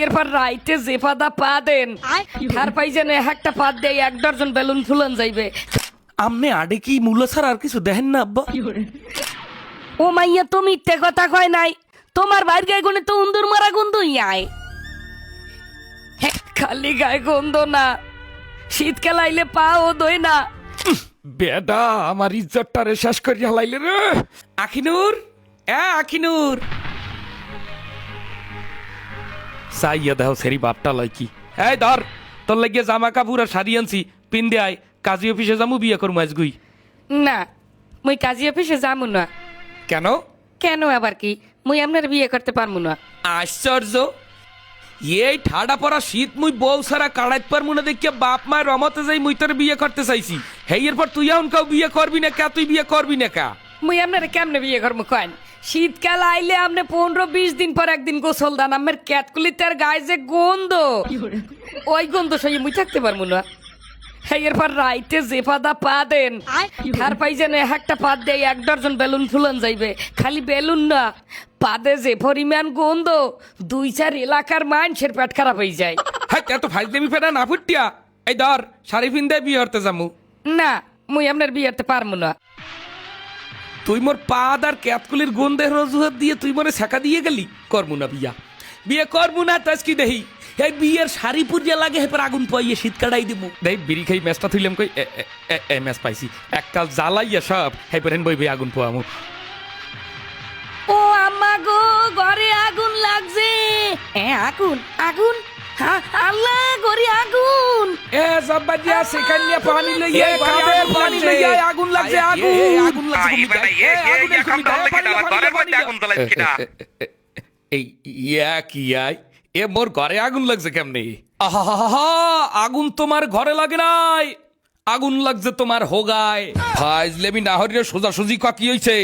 এরপর রাইতে যে পাদা পা দেন তার পাই যেন একটা পাত দেয় 1 ডজন বেলুন ফুলন যাইবে। আমনে আডে কি মূলা ছাড়া আর কিছু দেখেন না আব্বা? ও মাইয়া তো মিথ্যে কথা কয় নাই, তোমার বাইর গায়ে গুনে তো উন্দুর মারা গন্ধই আয়। খালি গায়ে গন্ধ না, শীতকাল আইলে পা ও দই না। বেডা আমার ইজ্জতটারে শেষ করে হালাইলে রে। আখিনুর, আখিনুর চাইয়া দেহ সেরি বাপটা লয় কি। এই ধর তোর লাগিয়ে জামা কাপড় আর শাড়ি আনছি, পিন্দে আয়, কাজী অফিসে যামু বিয়ে করবো আজগুই। না, মুই কাজী অফিসে যাবো না। কেন? কেন আবার কি? মুই আপনার বিয়ে করতে পারবো না। আশ্চর্য, এই ঠাডা পড়া শীত মুই বউ সারা কাড়াইত পারমু না দেখিয়া বাপ মায়ের রমতে যাই মুই তোর বিয়ে করতে চাইছি। হেই এরপর তুই এখন কাউ বিয়ে করবি না কা? তুই বিয়ে করবি না কা? মুই আপনার কেমনে বিয়ে করবো কয়েন? শীতকাল আইলে আপনি 15-20 দিন পর একদিন গোসল দান, আমার ক্যাতকুলিতে গায়ে যে গন্ধ, ওই গন্ধ সই মুই থাকতে পারবো না। এরপর রাইতে যে পাদা পা দেন তার পাই যেন একটা পাত দেয় 1 ডজন বেলুন ফুলন যাইবে। খালি বেলুন না, পাদে যে পরিমাণ গন্ধ 2-4 এলাকার মানুষের পেট খারাপ হয়ে যায়। হ্যাঁ এত ফাইজলামি ফেরা না ফুটিয়া। এই ধর শাড়ি পিন্দে বিয়ে করতে যামু। না, মুই আপনার বিয়ে করতে পারবো না। তুই মোর পাদ আর ক্যাতকুলির গন্ধের রজুহাত দিয়ে তুই মনে ছেঁকা দিয়ে গেলি। করবো না বিয়া, বিয়ে করবো না। তাজ কি দেহি এই বিয়ের শাড়ি পুরিয়া লাগে হেপর আগুন পাইয়ে শীত কাটাই দিবো। দেখ বিড়ি খাই ম্যাচটা থইলাম কই ম্যাচ পাইছি এককাল জ্বালাইয়া সব হেপর হেন বই আগুন পোয়ামু। ও আম্মা গো, ঘরে আগুন লাগছে। আগুন আগুন, হ্যাঁ আল্লাহ, ঘরে আগুন। জব্বাজিয়া সেখানে পানি লইয়া কাদের পানি লইয়া আগুন লাগছে। আগুন আগুন লাগছে। এই ইয়া কি আই এ মোর ঘরে আগুন লাগছে কেমনে? আহা, আগুন তোমার ঘরে লাগে নাই, আগুন লাগছে তোমার হোগায়। ফাইজলেমি না হরিয়া সোজাসুজি কি হইছে?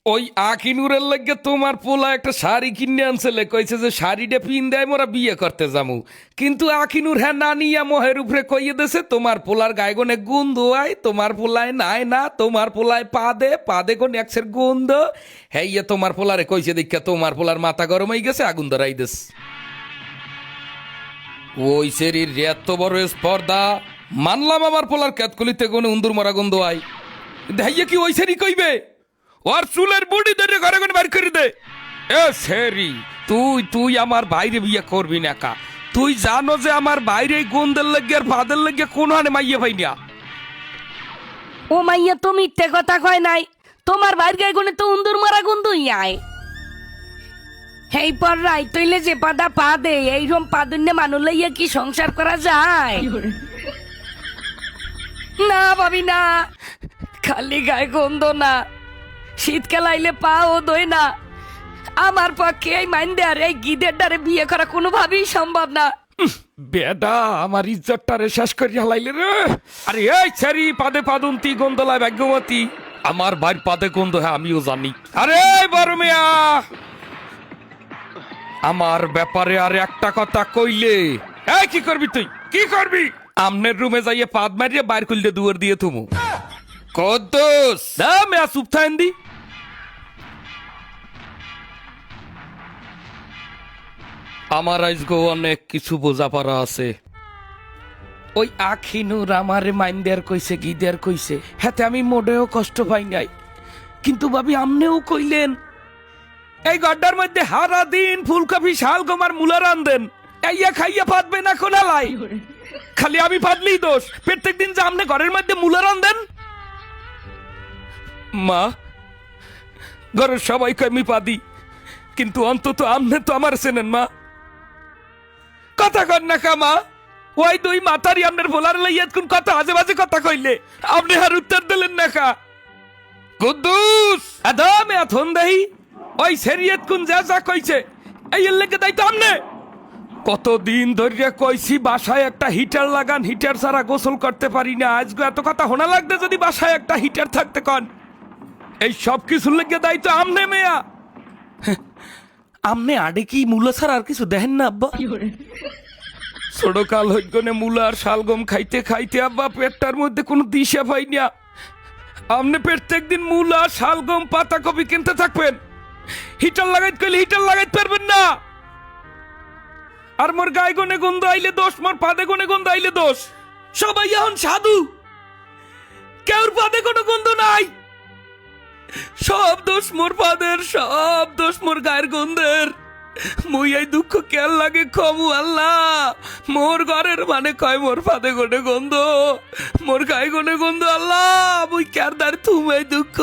ওই আখিনুরের লাগে তোমার পোলা একটা শাড়ি কিনে আনছিলে, কইছে যে শাড়িটা পিন দেয় মোরা বিয়ে করতে যামু। কিন্তু আখিনুর হ্যাঁ না নিয়া মোহের উপরে কইয়ে দেছে তোমার পোলার গায়ে গনে গন্ধ আয়, তোমার পোলায় নাই না, তোমার পোলায় পাদে কোন একসের গন্ধ। হ্যাঁ ইয়ে তোমার পোলারে কইছে দেখা তোমার পোলার মাথা গরম হয়ে গেছে, আগুন ধরাই দেস। ওই শরীর এত বড় স্পর্ধা, মানলাম আমার পোলার ক্যাতকুলিতে কোনে উন্দুর মরা গন্ধ আয়, দেখাইয়া কি ওই শরীর কইবে? ওর চুলের বুড়ি ধরে ঘরে ঘরে বের করে দে। এ সেরি, তুই আমার বাইরে বিয়ে করবি না কা? তুই জানো যে আমার বাইরে গন্ধের লাগে আর ভাদের লাগে কোন হানে মাইয়ে ভাই না। ও মাইয়া তো মিথ্যে কথা কয় নাই, তোমার বাইর গায়ে গুনে তো উন্দুর মারা গন্ধই আয়। এই পর রাইত হইলে যে পাদা পা দে, এইরকম পাদুন্যে মানুষ লইয়া কি সংসার করা যায়? না ভাবি না, খালি গায়ে গন্ধ না, শীতকাল আইলে পা ও দই না। আমার পক্ষে এই মাইন্দে আর এই গিদের ডারে বিয়ে করা কোনোভাবেই সম্ভব না। বেডা আমার ইজ্জতটারে শেষ করে হালাইলে রে। আরে এই ছেড়ি পাদে পাদুন্তি গন্ধলায় ভাগ্যবতী, আমার ভাইয়ের পাদে গন্ধ হ্যাঁ আমিও জানি। আরে বড় মিয়া, আমার ব্যাপারে আর একটা কথা কইলে এই কি করবি? তুই কি করবি? আমনের রুমে যাইয়ে পাদ মারিয়ে বাইর করলে দুয়ার দিয়ে থুমু। কদ্দুস দা মিয়া চুপ থাকেন দি। আমার আজগো অনেক কিছু বোঝা পারা আছে। ওই আখিনুর আমারে মাইন্দার কইছে গিদার কইছে, হাতে আমি মোটেও কষ্ট পাই নাই। কিন্তু ভাবি আমনেও কইলেন এই গড্ডার মধ্যে হারা দিন ফুলকপি শালগম আর মূলা রান্ধেন, এইয়া খাইয়া পাতবে না কোনালাই। খালি আমি পাতলেই দোষ, প্রত্যেক দিন যে আমনে ঘরের মধ্যে মূলা রান্ধেন। মা, ঘরের সবাইকে আমি পাদি, কিন্তু অন্তত আমনে তো আমার চেনেন মা। কথা কর না কা মা? ওই দুই মাতারি আপনার ভোলার লাইয়াত কোন কথা আজে বাজে কথা কইলে আপনি আর উত্তর দিলেন না কা? কুদ্দুস আদমে আথন দেহি ওই শরীয়ত কোন যা কইছে এই লেগে দাই তো আমনে। কতদিন ধরে কইছি বাসায় একটা হিটার লাগান, হিটার ছাড়া গোসল করতে পারি না। আজকে এত কথা হোনা লাগবে যদি বাসায় একটা হিটার থাকতে কন। এই সব কিছু লেগে দাই তো আমনে মেয়া। আমনে আডে কি মূলা ছাড়া আর কিছু দেখেন না আব্বা? ছোট কাল হইগনে মূলা আর শালগম খাইতে খাইতে আব্বা পেটটার মধ্যে কোনো দিশা পাই না। আপনি প্রত্যেক দিন মূলা শালগম পাতাকপি কিনতে থাকবেন, হিটার লাগাইতে কইলে হিটার লাগাইতে পারবেন না। আর মোর গায়ে গনে গন্ধ আইলে দোষ, মোর পাদে গনে গন্ধ আইলে দোষ। সবাই এখন সাধু, কেউর পাদে কোনো গন্ধ নাই। সব দোষ মোর পাদের, সব দোষ মোর গায়ের গন্ধের। মুই এই দুঃখ কেন লাগে কমু আল্লাহ। মোর ঘরের মানে কয় মোর পাদে গনে গন্ধ, মোর গায়ে গনে গন্ধ। আল্লাহ মুই কেন দার তুমি এই দুঃখ।